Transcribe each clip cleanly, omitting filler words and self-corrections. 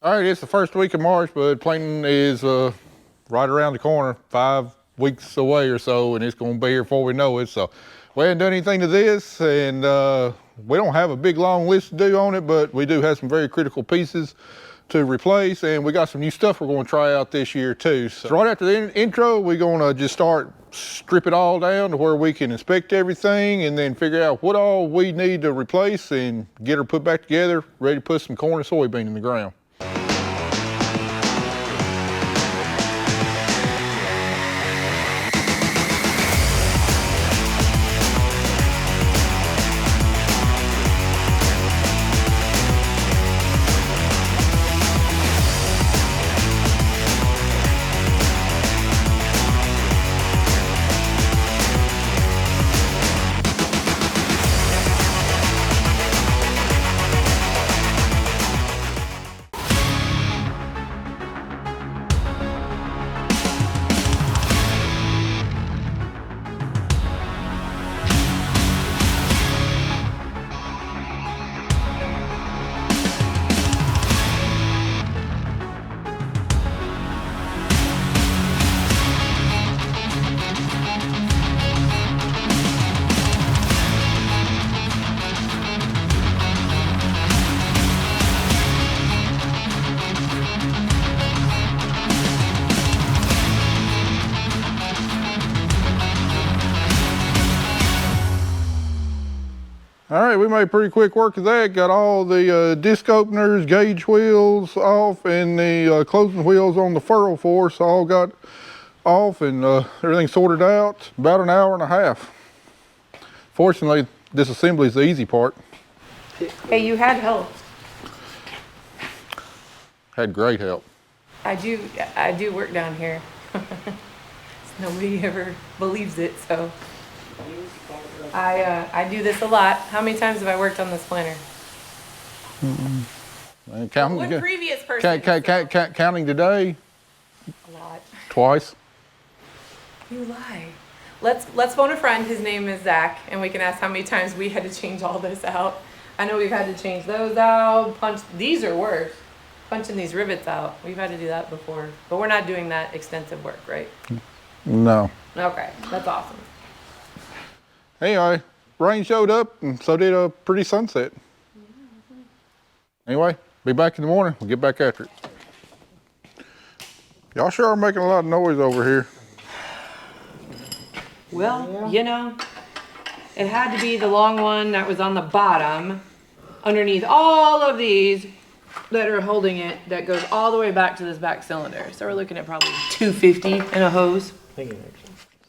All right, it's the first week of March, but planting is right around the corner, 5 weeks away or so, and it's gonna be here before we know it. So we haven't done anything to this, and we don't have a big long list to do on it, but we do have some very critical pieces to replace, and we got some new stuff we're gonna try out this year too. So right after the intro, we're gonna just strip it all down to where we can inspect everything and then figure out what all we need to replace and get her put back together, ready to put some corn and soybean in the ground. All right, we made pretty quick work of that. Got all the disc openers, gauge wheels off, and the closing wheels on the furrow force all got off, and everything sorted out. About an hour and a half. Fortunately, disassembly is the easy part. Hey, you had help. Had great help. I do work down here. Nobody ever believes it, so. I do this a lot. How many times have I worked on this planter? Counting, previous person. counting today? A lot. Twice. You lie. Let's phone a friend. His name is Zach, and we can ask how many times we had to change all this out. I know we've had to change those out. These are worse. Punching these rivets out. We've had to do that before, but we're not doing that extensive work, right? No. Okay, that's awesome. Anyway, rain showed up, and so did a pretty sunset. Anyway, be back in the morning. We'll get back after it. Y'all sure are making a lot of noise over here. Well, you know, it had to be the long one that was on the bottom, underneath all of these that are holding it, that goes all the way back to this back cylinder. So we're looking at probably 250 in a hose.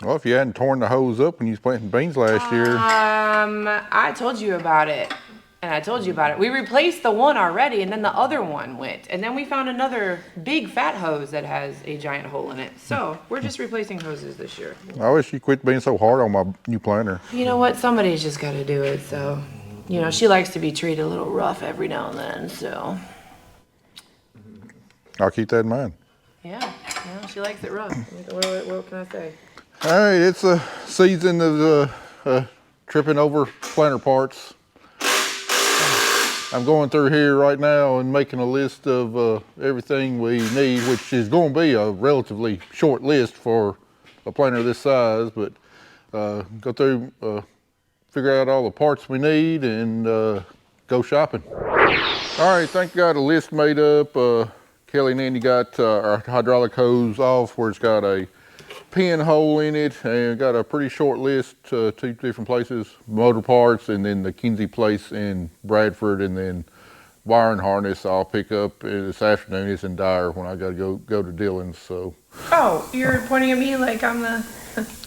Well, if you hadn't torn the hose up when you was planting beans last year. I told you about it. And I told you about it. We replaced the one already, and then the other one went. And then we found another big fat hose that has a giant hole in it. So we're just replacing hoses this year. I wish you quit being so hard on my new planter. You know what? Somebody's just got to do it. So, you know, she likes to be treated a little rough every now and then. So. I'll keep that in mind. Yeah, she likes it rough. What can I say? All right, it's a season of tripping over planter parts. I'm going through here right now and making a list of everything we need, which is going to be a relatively short list for a planter this size, but go through, figure out all the parts we need and go shopping. All right, thank God a list made up. Kelly and Andy got our hydraulic hose off where it's got a pinhole in it, and got a pretty short list, 2 different places, motor parts, and then the Kinze place in Bradford, and then wire and harness I'll pick up this afternoon. It's in Dyer when I gotta go to Dillon's. So. Oh, you're pointing at me like I'm the.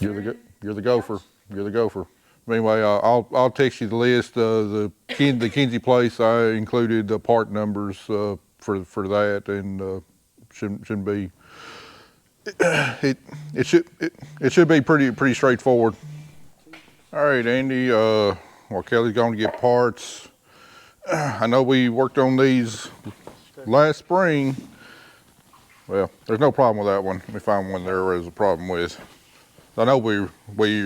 You're the gopher. You're the gopher. Anyway, I'll text you the list. The Kinze place, I included the part numbers for that, and shouldn't be. It should be pretty straightforward. All right, Andy. Well, Kelly's going to get parts. I know we worked on these last spring. Well, there's no problem with that one. Let me find one there is a problem with. I know we're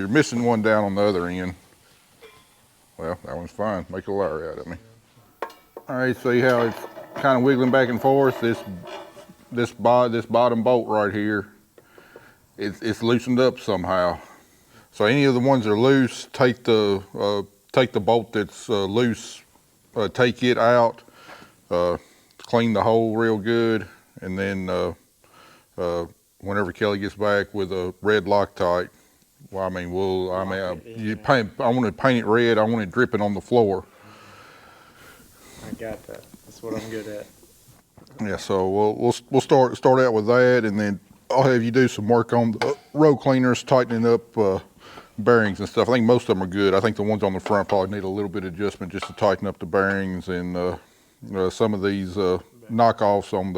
missing one down on the other end. Well, that one's fine. Make a liar out of me. All right, see how kind of wiggling back and forth, this bottom bolt right here, it's loosened up somehow. So any of the ones that are loose, take the bolt that's loose, take it out, clean the hole real good, and then whenever Kelly gets back with a red Loctite, well, I want to paint it red. I want it dripping on the floor. I got that. That's what I'm good at. Yeah, so we'll start out with that, and then I'll have you do some work on the row cleaners, tightening up bearings and stuff. I think most of them are good. I think the ones on the front probably need a little bit of adjustment just to tighten up the bearings, and some of these knockoffs on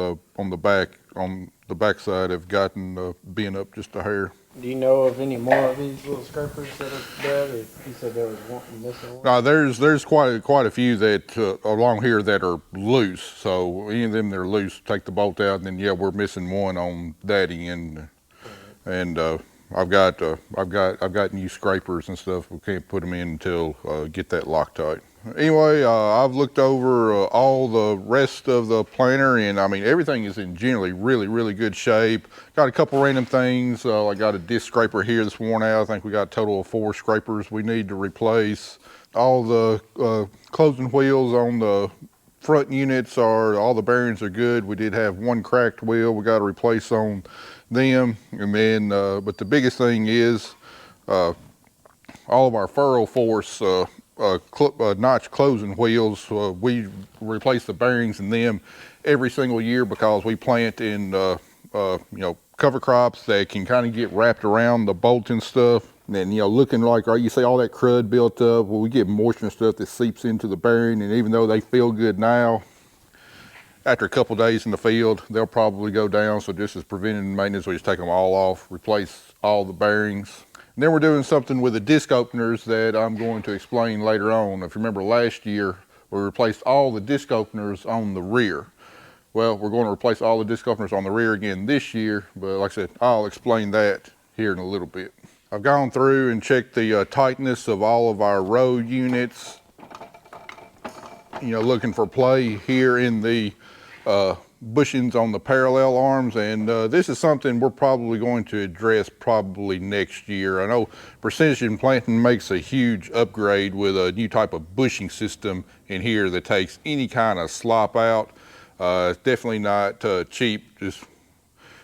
the back side have gotten bent up just a hair. Do you know of any more of these little scrapers that are bad, or you said there was one missing one? No, there's quite a few that along here that are loose. So any of them that are loose, take the bolt out, and then yeah, we're missing one on that end, and I've got new scrapers and stuff. We can't put them in until get that Loctite. Anyway, I've looked over all the rest of the planter, and I mean everything is in generally really good shape. Got a couple random things. I got a disc scraper here that's worn out. I think we got a total of 4 scrapers we need to replace. All the closing wheels on the front units all the bearings are good. We did have one cracked wheel we got to replace on them, and then but the biggest thing is all of our furrow force notch closing wheels. We replace the bearings in them every single year because we plant in cover crops that can kind of get wrapped around the bolt and stuff, and looking like, you see all that crud built up. Well, we get moisture and stuff that seeps into the bearing, and even though they feel good now, after a couple days in the field, they'll probably go down. So just as preventive maintenance, we just take them all off, replace all the bearings. And then we're doing something with the disc openers that I'm going to explain later on. If you remember last year, we replaced all the disc openers on the rear. Well, we're going to replace all the disc openers on the rear again this year, but like I said, I'll explain that here in a little bit. I've gone through and checked the tightness of all of our row units, looking for play here in the bushings on the parallel arms, and this is something we're probably going to address next year. I know precision planting makes a huge upgrade with a new type of bushing system in here that takes any kind of slop out. It's definitely not cheap. Just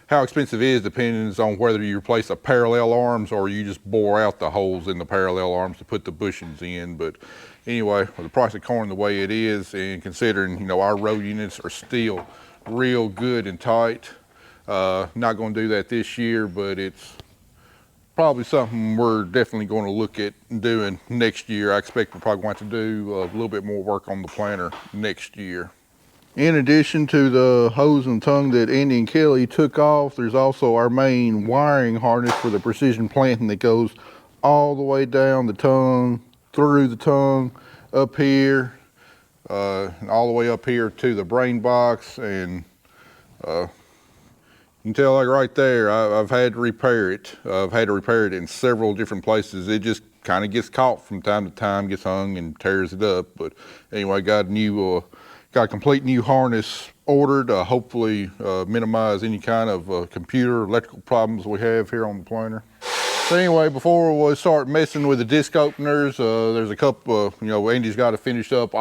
how expensive it is depends on whether you replace the parallel arms or you just bore out the holes in the parallel arms to put the bushings in. But anyway, with the price of corn the way it is, and considering our row units are still real good and tight, not going to do that this year, but it's probably something we're definitely going to look at doing next year. I expect we're probably going to do a little bit more work on the planter next year. In addition to the hose and tongue that Andy and Kelly took off, there's also our main wiring harness for the precision planting that goes all the way down the tongue, through the tongue, up here, and all the way up here to the brain box. And you can tell, like right there, I've had to repair it. I've had to repair it in several different places. It just kind of gets caught from time to time, gets hung and tears it up. But anyway, got a complete new harness ordered, hopefully minimize any kind of computer electrical problems we have here on the planter. So anyway, before we start messing with the disc openers, there's a couple, Andy's got to finish up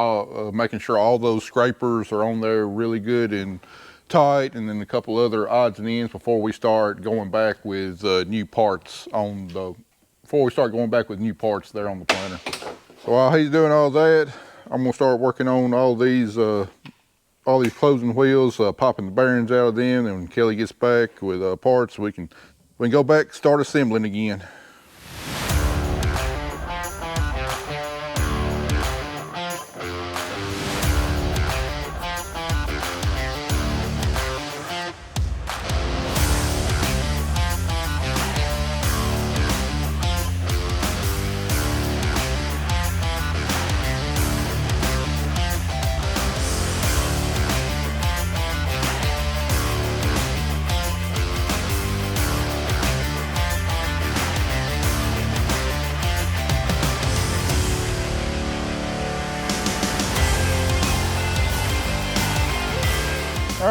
making sure all those scrapers are on there really good and tight, and then a couple other odds and ends before we start going back with new parts there on the planter. So while he's doing all that, I'm gonna start working on all these closing wheels, popping the bearings out of them, and when Kelly gets back with parts, we can go back, start assembling again.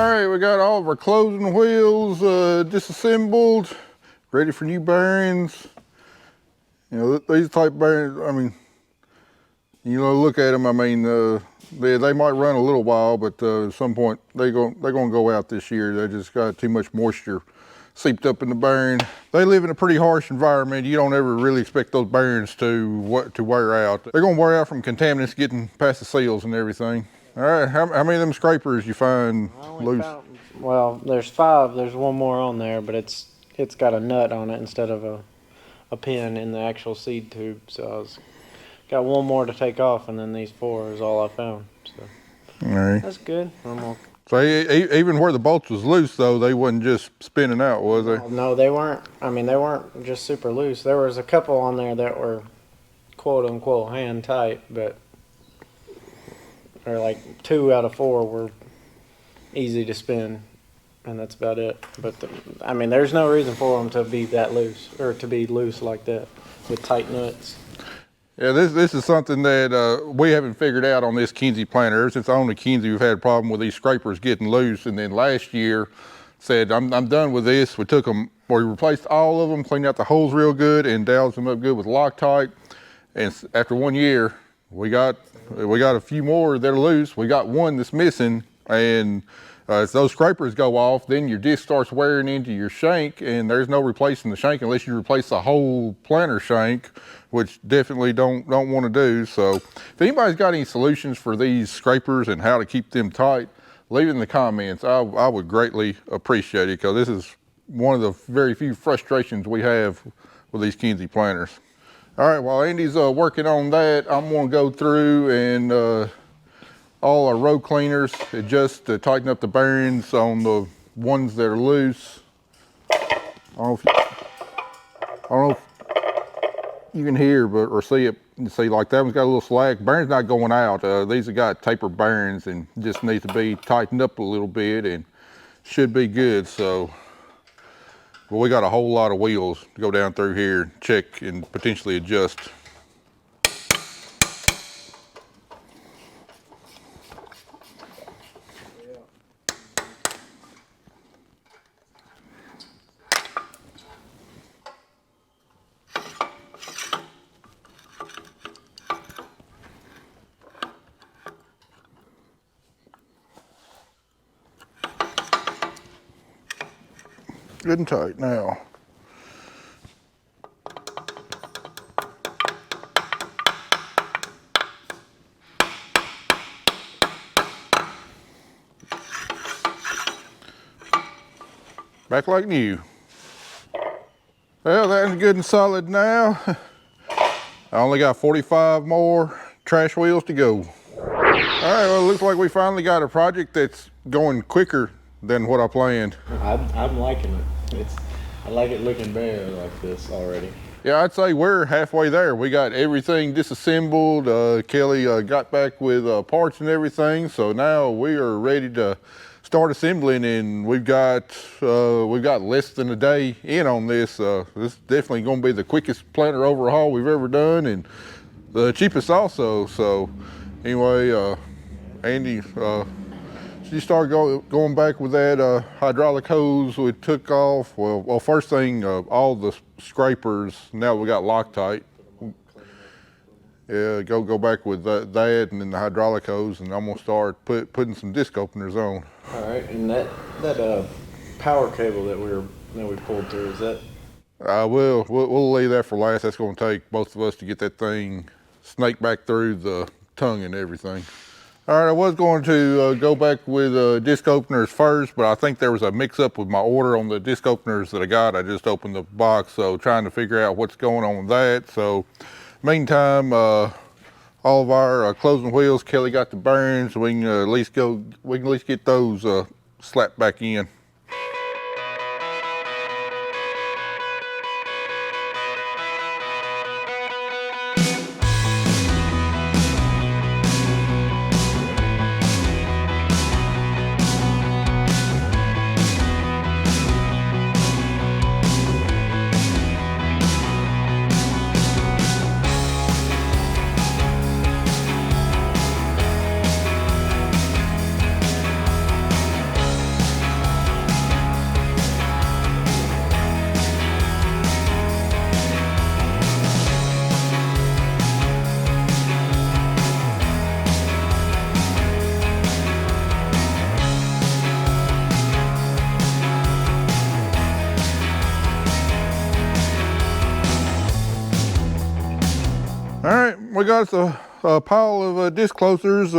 right, we got all of our closing wheels disassembled, ready for new bearings. You know, these type bearings, I mean, you know, look at them, I mean, they might run a little while, but at some point they're going to go out this year. They just got too much moisture seeped up in the bearing. They live in a pretty harsh environment. You don't ever really expect those bearings to wear out. They're going to wear out from contaminants getting past the seals and everything. All right, how many of them scrapers you find loose? Well, there's 5. There's one more on there, but it's got a nut on it instead of a pin in the actual seed tube. So got one more to take off, and then these 4 is all I found. So all right, that's good. So even where the bolts was loose, though, they wasn't just spinning out, was they? No, they weren't. I mean, they weren't just super loose. There was a couple on there that were quote unquote hand tight, but or like 2 out of 4 were easy to spin, and that's about it. But I mean, there's no reason for them to be that loose or to be loose like that with tight nuts. Yeah, this is something that we haven't figured out on this Kinze planter. Ever since I own the Kinze, we've had a problem with these scrapers getting loose. And then last year, said I'm done with this. We replaced all of them, cleaned out the holes real good, and doused them up good with Loctite. And after 1 year, we got a few more that are loose. We got one that's missing, and if those scrapers go off, then your disc starts wearing into your shank, and there's no replacing the shank unless you replace the whole planter shank, which definitely don't want to do. So if anybody's got any solutions for these scrapers and how to keep them tight, leave it in the comments. I would greatly appreciate it, because this is one of the very few frustrations we have with these Kinze planters. All right, while Andy's working on that, I'm gonna go through and all our road cleaners, just to tighten up the bearings on the ones that are loose. I don't know if you can hear or see it. You see, like that one's got a little slack. Bearing's not going out. These have got tapered bearings and just need to be tightened up a little bit and should be good. So, well, we got a whole lot of wheels to go down through here, check and potentially adjust. Good and tight now. Back like new. Well, that's good and solid now. I only got 45 more trash wheels to go. All right, well, it looks like we finally got a project that's going quicker than what I planned. I'm liking it. I like it looking better like this already. Yeah, I'd say we're halfway there. We got everything disassembled. Kelly got back with parts and everything, so now we are ready to start assembling, and we've got less than a day in on this. This is definitely going to be the quickest planter overhaul we've ever done, and the cheapest also. So anyway, Andy, she started going back with that hydraulic hose we took off. Well, first thing, all the scrapers, now we got Loctite. Yeah, go back with that and then the hydraulic hose, and I'm gonna start putting some disc openers on. All right, and that power cable that we pulled through, is that? We'll leave that for last. That's gonna take both of us to get that thing snaked back through the tongue and everything. All right, I was going to go back with disc openers first, but I think there was a mix-up with my order on the disc openers that I got. I just opened the box, so trying to figure out what's going on with that. So, meantime, all of our closing wheels, Kelly got the bearings. We can at least get those slapped back in. got a pile of disc closers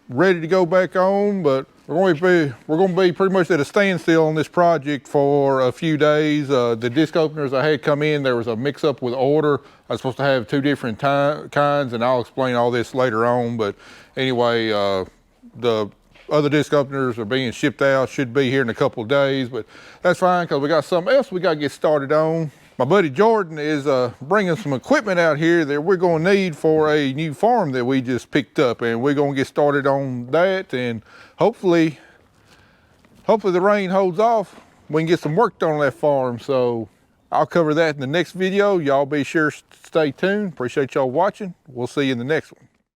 ready to go back on, but we're going to be pretty much at a standstill on this project for a few days. The disc openers I had come in, there was a mix up with order. I was supposed to have 2 different kinds, and I'll explain all this later on. But anyway, the other disc openers are being shipped out, should be here in a couple of days, but that's fine because we got something else we got to get started on. My buddy Jordan is bringing some equipment out here that we're going to need for a new farm that we just picked up, and we're going to get started on that, and hopefully the rain holds off. We can get some work done on that farm. So I'll cover that in the next video. Y'all be sure to stay tuned. Appreciate y'all watching. We'll see you in the next one.